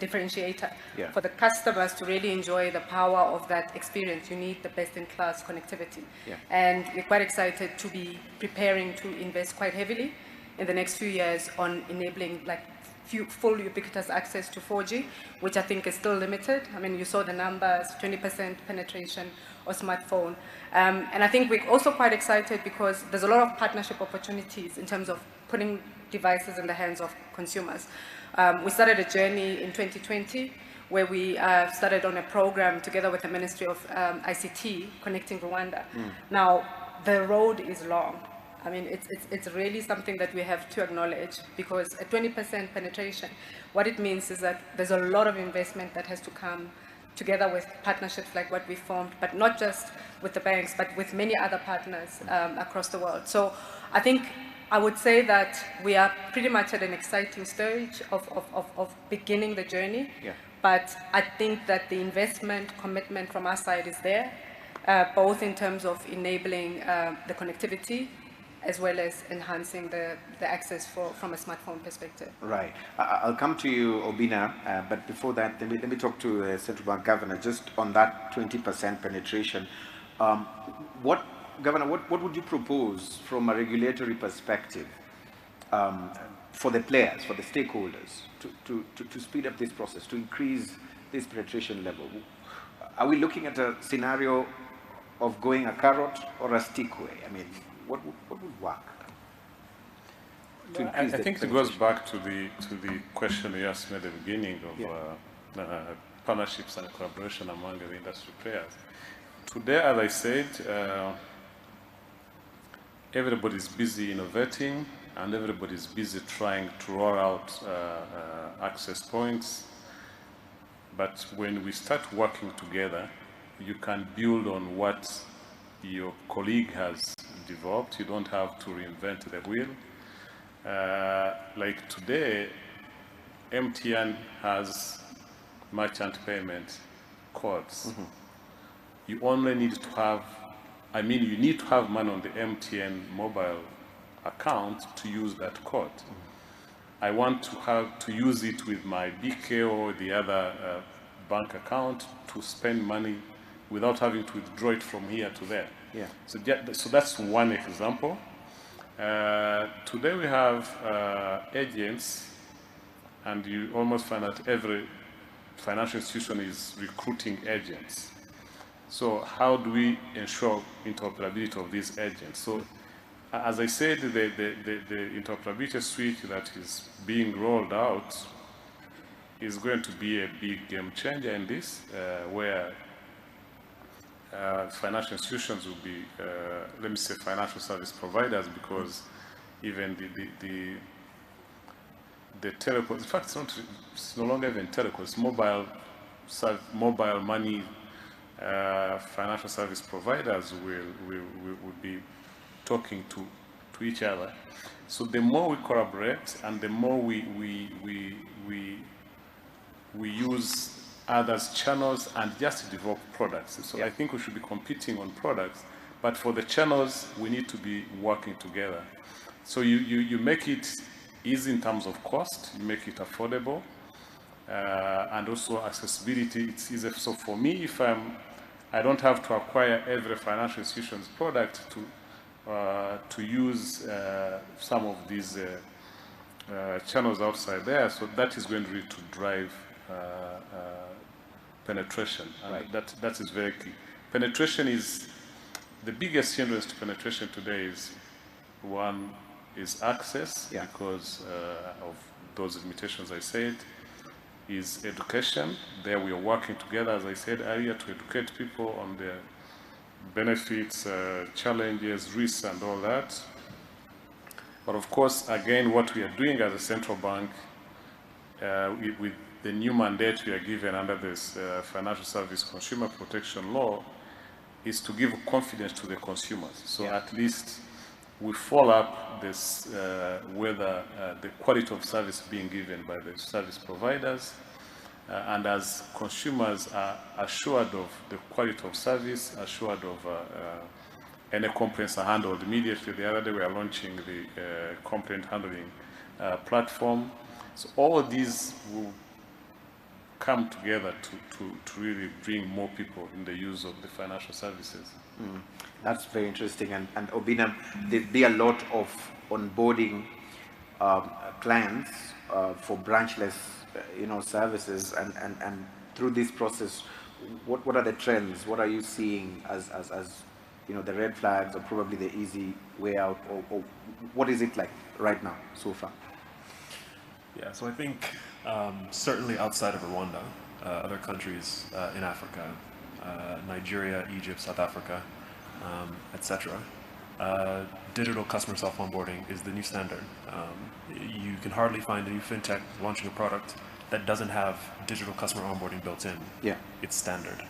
differentiator. For the customers to really enjoy the power of that experience, you need the best-in-class connectivity. And we're quite excited to be preparing to invest quite heavily in the next few years on enabling full ubiquitous access to 4G, which I think is still limited. I mean, you saw the numbers, 20% penetration of smartphone. And I think we're also quite excited because there's a lot of partnership opportunities in terms of putting devices in the hands of consumers. We started a journey in 2020 where we started on a program together with the Ministry of ICT, connecting Rwanda. Now, the road is long. I mean, it's really something that we have to acknowledge, because at 20% penetration, what it means is that there's a lot of investment that has to come together with partnerships like what we formed, but not just with the banks, but with many other partners across the world. So I think I would say that we are pretty much at an exciting stage of beginning the journey. But I think that the investment commitment from our side is there, both in terms of enabling the connectivity as well as enhancing the access from a smartphone perspective. Right. I'll come to you, Obina, but before that, let me talk to the Central Bank Governor just on that 20% penetration. Governor, what would you propose from a regulatory perspective for the players, for the stakeholders, to speed up this process, to increase this penetration level? Are we looking at a scenario of going a carrot or a stick way? I mean, what would work? I think it goes back to the question you asked me at the beginning of partnerships and collaboration among the industry players. Today, as I said, everybody's busy innovating, and everybody's busy trying to roll out access points. But when we start working together, you can build on what your colleague has developed. You don't have to reinvent the wheel. Like today, MTN has merchant payment codes. You only need to have, you need to have money on the MTN mobile account to use that code. I want to have to use it with my BK or the other bank account to spend money without having to withdraw it from here to there. Yeah. So that's one example. Today we have agents, and you almost find that every financial institution is recruiting agents. So how do we ensure interoperability of these agents? So as I said, the interoperability suite that is being rolled out is going to be a big game changer in this, where financial institutions will be, let me say, financial service providers, because even the telecom, in fact, it's no longer even telecom, it's mobile money financial service providers will be talking to each other. So the more we collaborate and the more we use others' channels and just develop products. So I think we should be competing on products, but for the channels, we need to be working together. So you make it easy in terms of cost, you make it affordable, and also accessibility, it's easy. So for me, if I don't have to acquire every financial institution's product to use some of these channels outside there, so that is going really to drive penetration, and that is very key. Penetration is the biggest hindrance to penetration today. Is access, because of those limitations I said, is education. There we are working together, as I said earlier, to educate people on their benefits, challenges, risks, and all that. But of course, again, what we are doing as a central bank, with the new mandate we are given under this Financial Service Consumer Protection Law, is to give confidence to the consumers. So at least we follow up this, whether the quality of service being given by the service providers, and as consumers are assured of the quality of service, assured of any complaints are handled immediately. The other day we are launching the complaint handling platform. So all of these will come together to really bring more people in the use of the financial services. That's very interesting. And Obinna, there'll be a lot of onboarding plans for branchless, services. And through this process, what are the trends? What are you seeing as the red flags, or probably the easy way out, or what is it like right now so far? Yeah, so I think certainly outside of Rwanda, other countries in Africa, Nigeria, Egypt, South Africa, etc. Digital customer self-onboarding is the new standard. You can hardly find a new fintech launching a product that doesn't have digital customer onboarding built in. Yeah, it's standard.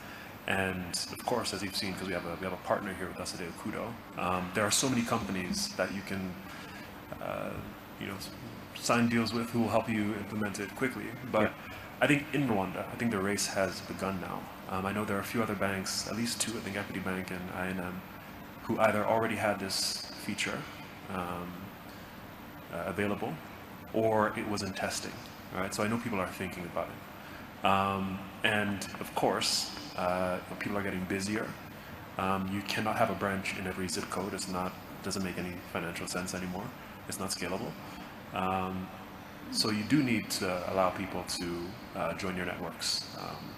And of course, as you've seen, because we have a partner here with us today, Kudo, there are so many companies that you can, sign deals with who will help you implement it quickly. But I think in Rwanda, I think the race has begun now. I know there are a few other banks, at least two, I think Equity Bank and INM, who either already had this feature available, or it was in testing, right? So I know people are thinking about it. And of course, people are getting busier. You cannot have a branch in every zip code. Doesn't make any financial sense anymore. It's not scalable. So you do need to allow people to join your networks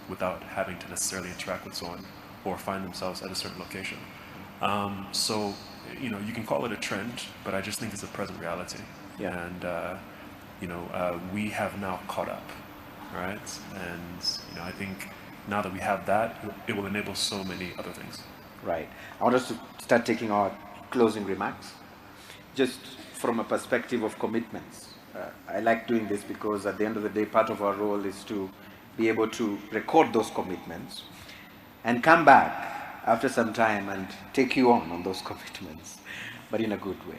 without having to necessarily interact with someone or find themselves at a certain location. So, you can call it a trend, but I just think it's a present reality. Yeah. And, we have now caught up, right? And, I think now that we have that, it will enable so many other things. Right. I want us to start taking our closing remarks. just from a perspective of commitments. I like doing this because at the end of the day, part of our role is to be able to record those commitments and come back after some time and take you on those commitments, but in a good way.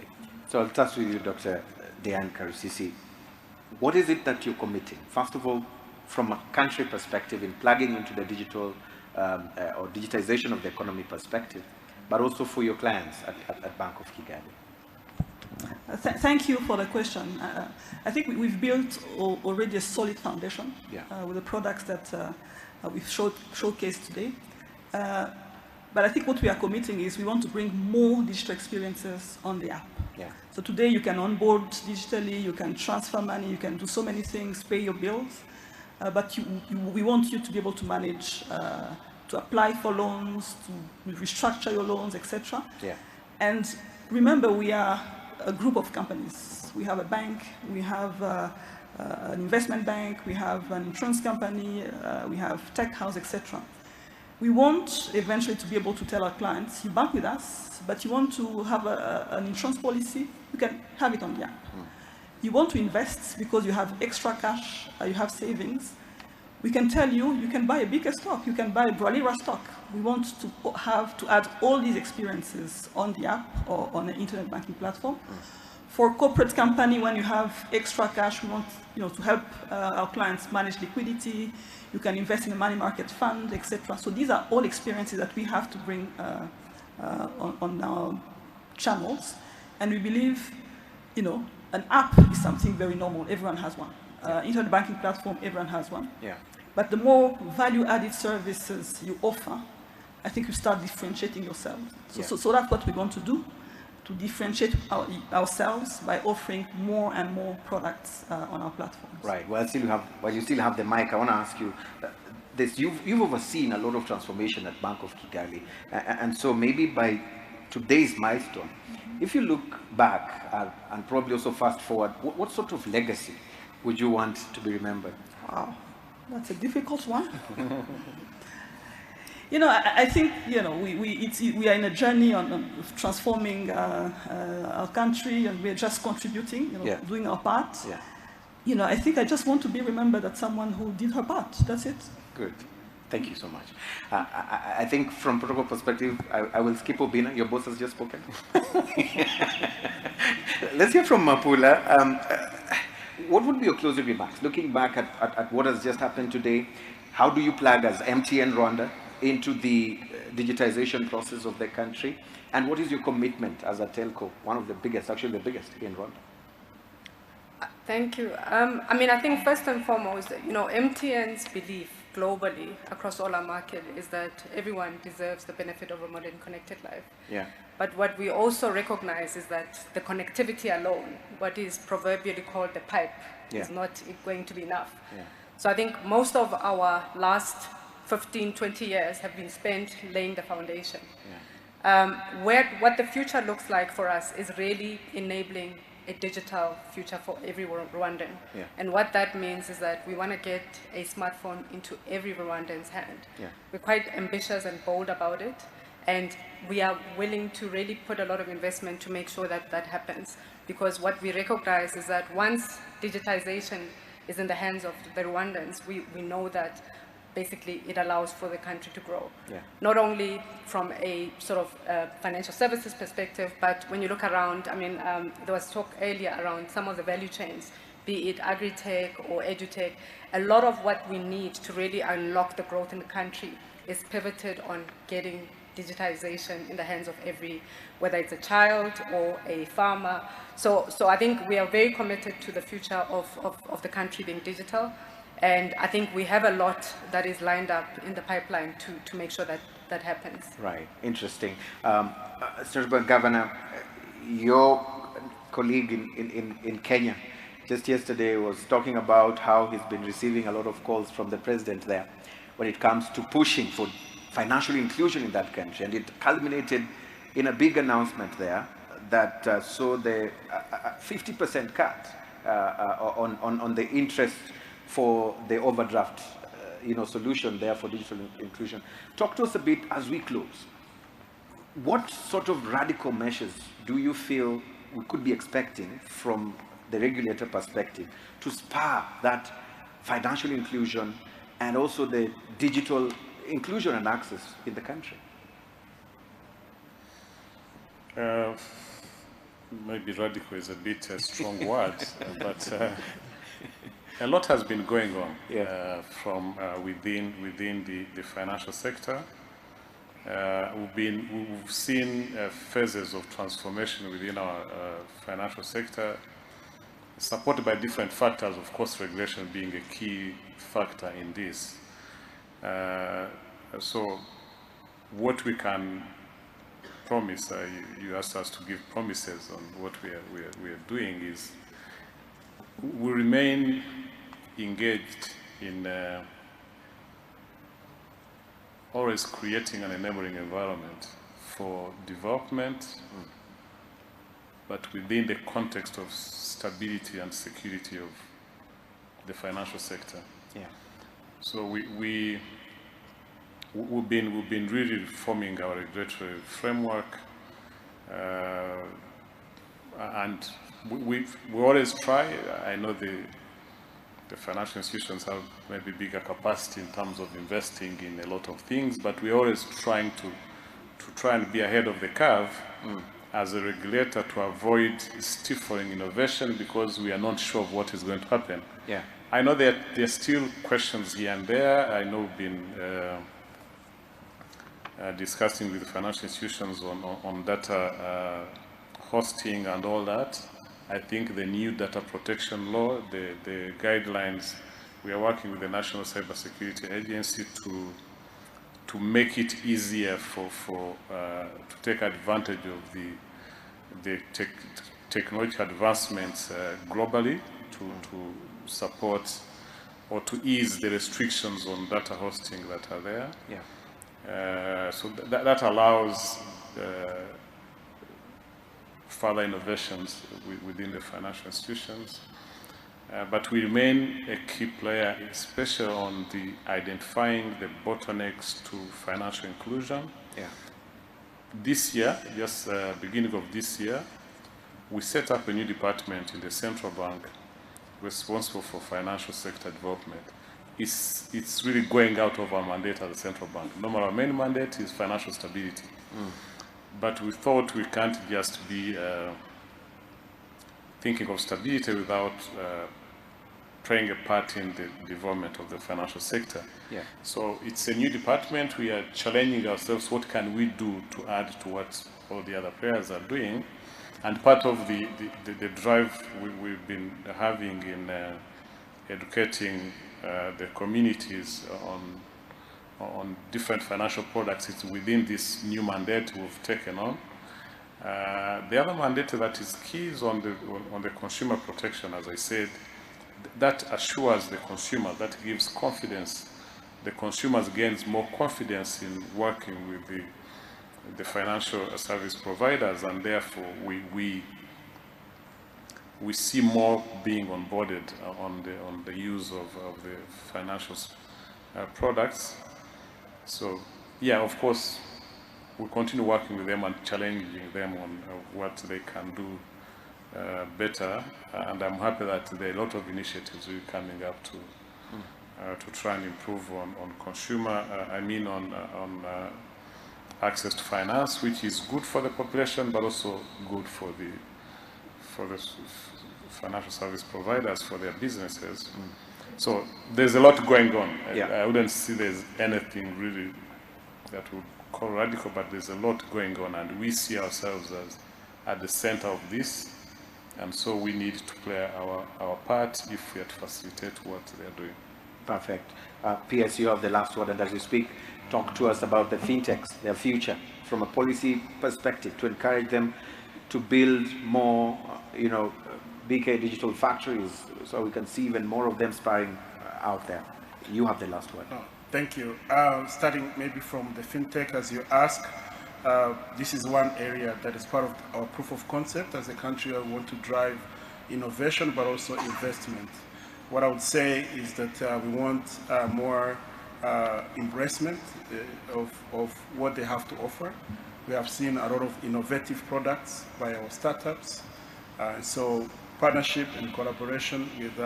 So I'll start with you, Dr. Diane Karusisi. What is it that you're committing? First of all, from a country perspective, in plugging into the digital or digitization of the economy perspective, but also for your clients at Bank of Kigali. Thank you for the question. I think we've built already a solid foundation with the products that we've showcased today. But I think what we are committing is we want to bring more digital experiences on the app. So today you can onboard digitally, you can transfer money, you can do so many things, pay your bills. But we want you to be able to manage, to apply for loans, to restructure your loans, etc. And remember, we are a group of companies. We have a bank, we have an investment bank, we have an insurance company, we have tech house, etc. We want eventually to be able to tell our clients, you bank with us, but you want to have an insurance policy, you can have it on the app. You want to invest because you have extra cash, you have savings. We can tell you, you can buy a bigger stock, you can buy a Bralira stock. We want to add all these experiences on the app or on the internet banking platform. For corporate company, when you have extra cash, we want to help our clients manage liquidity. You can invest in a money market fund, etc. So these are all experiences that we have to bring on our channels. And we believe, an app is something very normal. Everyone has one. Internet banking platform, everyone has one. But the more value-added services you offer, I think you start differentiating yourself. So that's what we want to do, to differentiate ourselves by offering more and more products on our platforms. Right. While you still have the mic, I want to ask you, you've overseen a lot of transformation at Bank of Kigali, and so maybe by today's milestone, if you look back and probably also fast forward, what sort of legacy would you want to be remembered? Wow, that's a difficult one. I think we are in a journey of transforming our country, and we're just contributing, doing our part. I think I just want to be remembered as someone who did her part. That's it. Good. Thank you so much. I think from protocol perspective, I will skip Obina. Your boss has just spoken. Let's hear from Mapula. What would be your closing remarks? Looking back at what has just happened today, how do you plug as MTN Rwanda into the digitization process of the country? And what is your commitment as a telco, one of the biggest, actually the biggest in Rwanda? Thank you. I think first and foremost, MTN's belief globally across all our market is that everyone deserves the benefit of a modern connected life. But what we also recognize is that the connectivity alone, what is proverbially called the pipe, is not going to be enough. So I think most of our last 15, 20 years have been spent laying the foundation. What the future looks like for us is really enabling a digital future for every Rwandan. And what that means is that we want to get a smartphone into every Rwandan's hand. We're quite ambitious and bold about it, and we are willing to really put a lot of investment to make sure that that happens. Because what we recognize is that once digitization is in the hands of the Rwandans, we know that basically it allows for the country to grow. Not only from a sort of financial services perspective, but when you look around, there was talk earlier around some of the value chains, be it agri-tech or edu-tech. A lot of what we need to really unlock the growth in the country is pivoted on getting digitization in the hands of whether it's a child or a farmer. So I think we are very committed to the future of the country being digital. And I think we have a lot that is lined up in the pipeline to make sure that that happens. Right. Interesting. Mr. Governor, your colleague in Kenya just yesterday was talking about how he's been receiving a lot of calls from the president there when it comes to pushing for financial inclusion in that country. And it culminated in a big announcement there that saw the 50% cut on the interest for the overdraft, solution there for digital inclusion. Talk to us a bit as we close. What sort of radical measures do you feel we could be expecting from the regulator perspective to spur that financial inclusion and also the digital inclusion and access in the country? Maybe radical is a bit a strong word, but a lot has been going on from within the financial sector. We've seen phases of transformation within our financial sector, supported by different factors, of course regulation being a key factor in this. So what we can promise, you asked us to give promises on what we are doing, is we remain engaged in always creating an enabling environment for development, but within the context of stability and security of the financial sector. Yeah. So we've been really reforming our regulatory framework, and we always try. I know the financial institutions have maybe bigger capacity in terms of investing in a lot of things, but we're always trying to try and be ahead of the curve as a regulator to avoid stifling innovation because we are not sure of what is going to happen. Yeah. I know that there are still questions here and there. I know we've been discussing with the financial institutions on data hosting and all that. I think the new data protection law, the guidelines, we are working with the National Cybersecurity Agency to make it easier to take advantage of the technological advancements globally to support or to ease the restrictions on data hosting that are there. Yeah. So that allows further innovations within the financial institutions. But we remain a key player, especially on the identifying the bottlenecks to financial inclusion. Yeah. This year, just beginning of this year, we set up a new department in the central bank responsible for financial sector development. It's really going out of our mandate as a central bank. Normally, our main mandate is financial stability. But we thought we can't just be thinking of stability without playing a part in the development of the financial sector. Yeah. So it's a new department. We are challenging ourselves, what can we do to add to what all the other players are doing? And part of the drive we've been having in educating the communities on different financial products is within this new mandate we've taken on. The other mandate that is key is on the consumer protection, as I said. That assures the consumer, that gives confidence. The consumers gains more confidence in working with the financial service providers, and therefore we see more being onboarded on the use of the financial products. So, yeah, of course, we continue working with them and challenging them on what they can do better. And I'm happy that there are a lot of initiatives really coming up to try and improve on consumer, on access to finance, which is good for the population, but also good for the financial service providers, for their businesses. So there's a lot going on. Yeah. I wouldn't see there's anything really that would call radical, but there's a lot going on, and we see ourselves as at the center of this, and so we need to play our part if we are to facilitate what they are doing. Perfect. PS, you have the last word, and as you speak, talk to us about the fintechs, their future, from a policy perspective, to encourage them to build more, BK digital factories, so we can see even more of them spurring out there. You have the last word. Oh, thank you. Starting maybe from the fintech, as you ask, this is one area that is part of our proof of concept as a country. We want to drive innovation, but also investment. What I would say is that we want more embracement of what they have to offer. We have seen a lot of innovative products by our startups, So partnership and collaboration with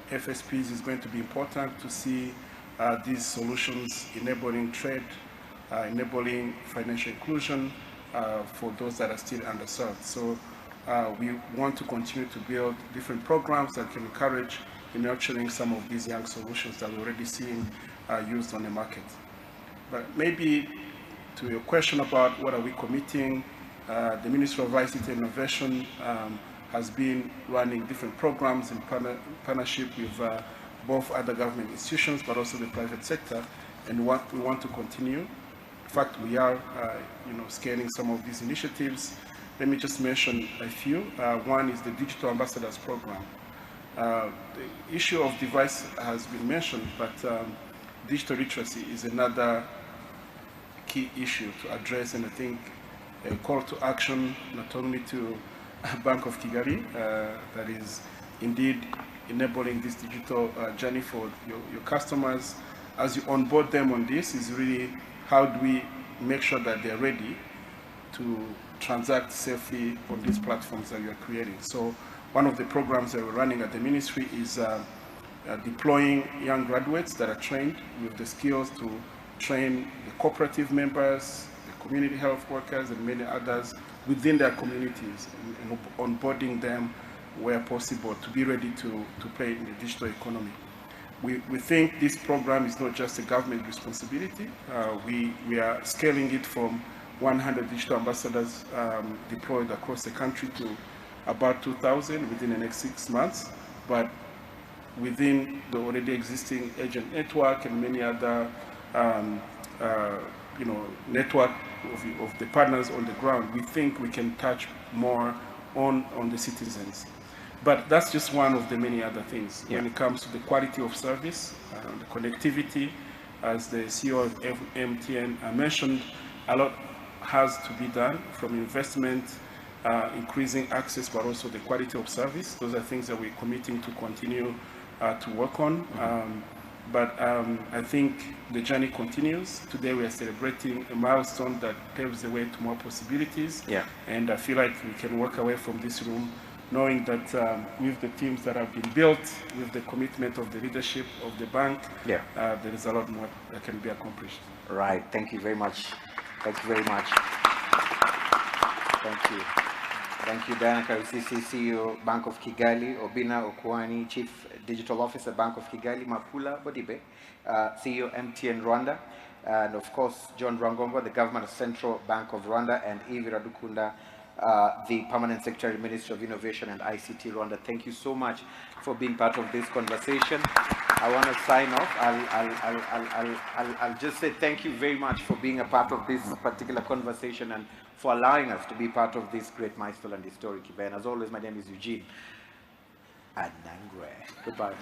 FSPs is going to be important to see these solutions enabling trade, enabling financial inclusion for those that are still underserved. So we want to continue to build different programs that can encourage nurturing some of these young solutions that we're already seeing used on the market. But maybe to your question about what are we committing, the Ministry of ICT and Innovation has been running different programs in partnership with both other government institutions, but also the private sector, and we want to continue. In fact, we are scaling some of these initiatives. Let me just mention a few. One is the Digital Ambassadors Program. The issue of device has been mentioned, but digital literacy is another key issue to address, and I think a call to action not only to Bank of Kigali, that is indeed enabling this digital journey for your customers. As you onboard them on this, is really how do we make sure that they're ready to transact safely on these platforms that you're creating. So one of the programs that we're running at the ministry is deploying young graduates that are trained with the skills to train the cooperative members, the community health workers, and many others within their communities, and onboarding them where possible to be ready to play in the digital economy. We think this program is not just a government responsibility. We are scaling it from 100 digital ambassadors deployed across the country to about 2,000 within the next 6 months. But within the already existing agent network and many other network of the partners on the ground, we think we can touch more on the citizens. But that's just one of the many other things. Yeah. When it comes to the quality of service, the connectivity, as the CEO of MTN mentioned, a lot has to be done from investment, increasing access, but also the quality of service. Those are things that we're committing to continue to work on. But I think the journey continues. Today we are celebrating a milestone that paves the way to more possibilities. Yeah. And I feel like we can walk away from this room knowing that with the teams that have been built, with the commitment of the leadership of the bank, yeah, there is a lot more that can be accomplished. Right. Thank you very much. Thank you very much. Thank you. Thank you, Diana Karusisi, CEO, Bank of Kigali, Obina Okwani, Chief Digital Officer, Bank of Kigali, Mapula Bodibe, CEO, MTN Rwanda, and of course, John Rwangombo, the Governor of Central Bank of Rwanda, and Ivy Radukunda, the Permanent Secretary, Ministry of Innovation and ICT Rwanda. Thank you so much for being part of this conversation. I want to sign off. I'll just say thank you very much for being a part of this particular conversation and for allowing us to be part of this great milestone and historic event. As always, my name is Eugene Anangwe. Goodbye.